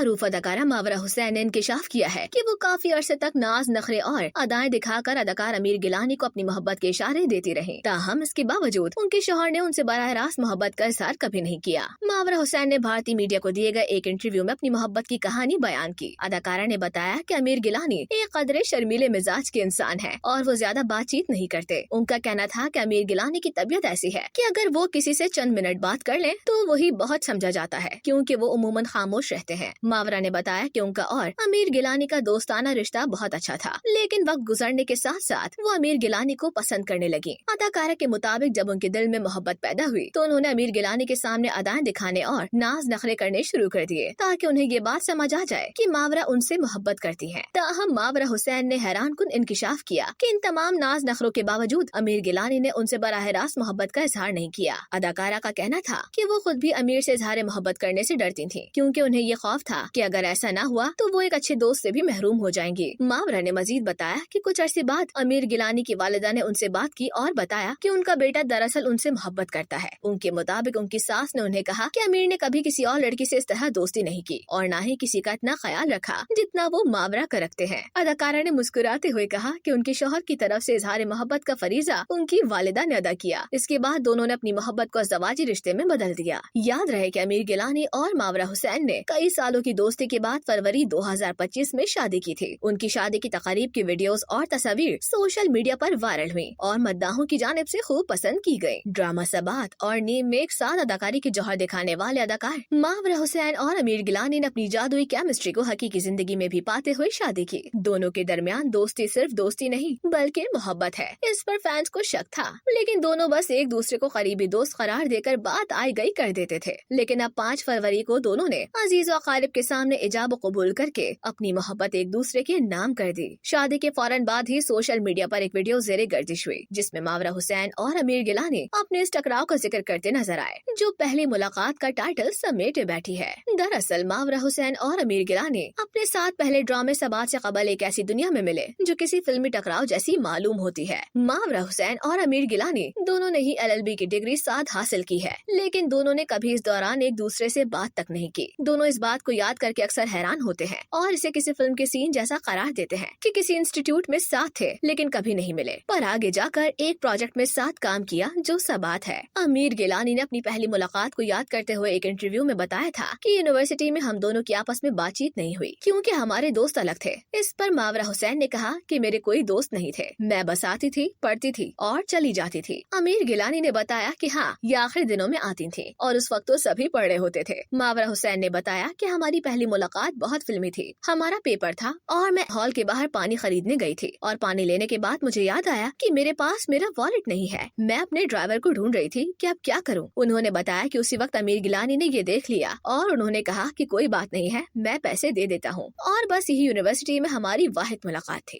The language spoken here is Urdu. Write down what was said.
معروف اداکارہ ماورا حسین نے انکشاف کیا ہے کہ وہ کافی عرصے تک ناز نخرے اور ادائیں دکھا کر اداکار امیر گیلانی کو اپنی محبت کے اشارے دیتی رہی، تاہم اس کے باوجود ان کے شوہر نے ان سے براہ راست محبت کا اظہار کبھی نہیں کیا۔ ماورا حسین نے بھارتی میڈیا کو دیے گئے ایک انٹرویو میں اپنی محبت کی کہانی بیان کی۔ اداکارہ نے بتایا کہ امیر گیلانی ایک قدرے شرمیلے مزاج کے انسان ہے اور وہ زیادہ بات چیت نہیں کرتے۔ ان کا کہنا تھا کہ امیر گیلانی کی طبیعت ایسی ہے کہ اگر وہ کسی سے چند منٹ بات کر لیں تو وہی بہت سمجھا جاتا ہے، کیونکہ وہ عموماً خاموش رہتے ہیں۔ ماورا نے بتایا کہ ان کا اور امیر گیلانی کا دوستانہ رشتہ بہت اچھا تھا، لیکن وقت گزرنے کے ساتھ ساتھ وہ امیر گیلانی کو پسند کرنے لگی۔ اداکارہ کے مطابق جب ان کے دل میں محبت پیدا ہوئی تو انہوں نے امیر گیلانی کے سامنے ادائیں دکھانے اور ناز نخرے کرنے شروع کر دیے تاکہ انہیں یہ بات سمجھ آ جائے کہ ماورا ان سے محبت کرتی ہیں۔ تاہم ماورا حسین نے حیران کن انکشاف کیا کہ ان تمام ناز نخروں کے باوجود امیر گیلانی نے ان سے براہ راست محبت کا اظہار نہیں کیا۔ اداکارہ کا کہنا تھا کہ وہ خود بھی امیر سے اظہار محبت کرنے سے ڈرتی تھیں، کیونکہ انہیں یہ خوف تھا کہ اگر ایسا نہ ہوا تو وہ ایک اچھے دوست سے بھی محروم ہو جائیں گی۔ ماورا نے مزید بتایا کہ کچھ عرصے بعد امیر گیلانی کی والدہ نے ان سے بات کی اور بتایا کہ ان کا بیٹا دراصل ان سے محبت کرتا ہے۔ ان کے مطابق ان کی ساس نے انہیں کہا کہ امیر نے کبھی کسی اور لڑکی سے اس طرح دوستی نہیں کی اور نہ ہی کسی کا اتنا خیال رکھا جتنا وہ ماورا کا رکھتے ہیں۔ اداکارہ نے مسکراتے ہوئے کہا کہ ان کے شوہر کی طرف سے اظہار محبت کا فریضہ ان کی والدہ نے ادا کیا۔ اس کے بعد دونوں نے اپنی محبت کو ازدواجی رشتے میں بدل دیا۔ یاد رہے کہ امیر گیلانی اور ماورا حسین نے کئی سالوں کی دوستی کے بعد فروری 2025 میں شادی کی تھی۔ ان کی شادی کی تقریب کی ویڈیوز اور تصاویر سوشل میڈیا پر وائرل ہوئی اور مداحوں کی جانب سے خوب پسند کی گئی۔ ڈرامہ سبات اور نیم میں ایک ساتھ اداکاری کے جوہر دکھانے والے اداکار ماورا حسین اور امیر گیلانی نے اپنی جادوئی کیمسٹری کو حقیقی زندگی میں بھی پاتے ہوئے شادی کی۔ دونوں کے درمیان دوستی صرف دوستی نہیں بلکہ محبت ہے، اس پر فینس کو شک تھا، لیکن دونوں بس ایک دوسرے کو قریبی دوست قرار دے کر بات آئی گئی کر دیتے تھے۔ لیکن اب 5 فروری کو دونوں نے عزیز و اقارب کے سامنے ایجاب و قبول کر کے اپنی محبت ایک دوسرے کے نام کر دی۔ شادی کے فوراً بعد ہی سوشل میڈیا پر ایک ویڈیو زیر گردش ہوئی جس میں ماورا حسین اور امیر گیلانی اپنے اس ٹکراؤ کا ذکر کرتے نظر آئے جو پہلی ملاقات کا ٹائٹل سمیٹے بیٹھی ہے۔ دراصل ماورا حسین اور امیر گیلانی اپنے ساتھ پہلے ڈرامے سبات سے قبل ایک ایسی دنیا میں ملے جو کسی فلمی ٹکراؤ جیسی معلوم ہوتی ہے۔ ماورا حسین اور امیر گیلانی دونوں نے ہی LLB کی ڈگری ساتھ حاصل کی ہے، لیکن دونوں نے کبھی اس دوران ایک دوسرے سے بات تک نہیں کی۔ دونوں اس بات کو یاد کر کے اکثر حیران ہوتے ہیں اور اسے کسی فلم کے سین جیسا قرار دیتے ہیں کہ کسی انسٹیٹیوٹ میں ساتھ تھے لیکن کبھی نہیں ملے، پر آگے جا کر ایک پروجیکٹ میں ساتھ کام کیا جو سبات ہے۔ امیر گیلانی نے اپنی پہلی ملاقات کو یاد کرتے ہوئے ایک انٹرویو میں بتایا تھا کہ یونیورسٹی میں ہم دونوں کی آپس میں بات چیت نہیں ہوئی کیونکہ ہمارے دوست الگ تھے۔ اس پر ماورا حسین نے کہا کہ میرے کوئی دوست نہیں تھے، میں بس آتی تھی، پڑھتی تھی اور چلی جاتی تھی۔ امیر گیلانی نے بتایا کہ ہاں، یہ آخری دنوں میں آتی تھی اور اس وقت تو سبھی پڑھ رہے ہوتے تھے۔ ماورا حسین نے بتایا کہ ہماری پہلی ملاقات بہت فلمی تھی۔ ہمارا پیپر تھا اور میں ہال کے باہر پانی خریدنے گئی تھی اور پانی لینے کے بعد مجھے یاد آیا کہ میرے پاس میرا والیٹ نہیں ہے۔ میں اپنے ڈرائیور کو ڈھونڈ رہی تھی کہ اب کیا کروں۔ انہوں نے بتایا کہ اسی وقت امیر گیلانی نے یہ دیکھ لیا اور انہوں نے کہا کہ کوئی بات نہیں ہے، میں پیسے دے دیتا ہوں، اور بس یہی یونیورسٹی میں ہماری واحد ملاقات تھی۔